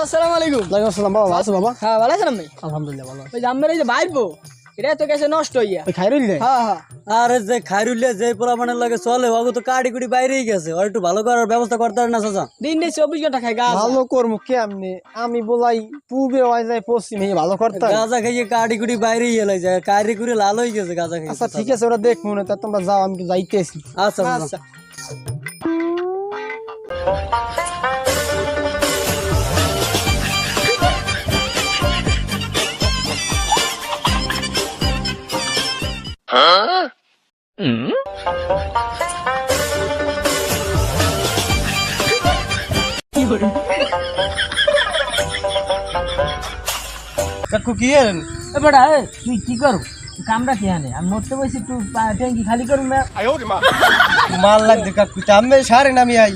আসসালামু আলাইকুম। ওয়ালাইকুম আসসালাম বাবা, ভালো আছো বাবা? হ্যাঁ ভালো আছেন আপনি? আলহামদুলিল্লাহ ভালো। ওই যে আমার এই যে ভাইপো এটা তো গেছে নষ্ট হইয়া। ওই খাইরুল রে? হ্যাঁ হ্যাঁ আরে যে খাইরুলিয়া যে পোলাপানের লাগে চলে ওগো তো কাড়ি কুড়ি বাইরেই গেছে, ওর একটু ভালো করার ব্যবস্থা করতে পারে না চাচা? দিন দিন 24 ঘন্টা খাই গাছ। ভালো করবো কেমনে? আমি বলাই পূবে হয়ে যায় পশ্চিমে, ভালো করতে হয়। গাঁজা খাইয়ে কাড়ি কুড়ি বাইরেই এলাই যায়, কাড়ি কুড়ি লাল হয়ে গেছে গাঁজা খাইয়ে। আচ্ছা ঠিক আছে, ওরা দেখবো না, তা তোমরা যাও, আমি তো যাইতেছি। আচ্ছা আচ্ছা কাকু কি এলেন? বেটা তুই কি করু কামটা কি আনে? আমি মরতে বসে একটু ট্যাঙ্কি খালি করুন না। মাল লাগবে কাকু, আমি সারেন আমি আই।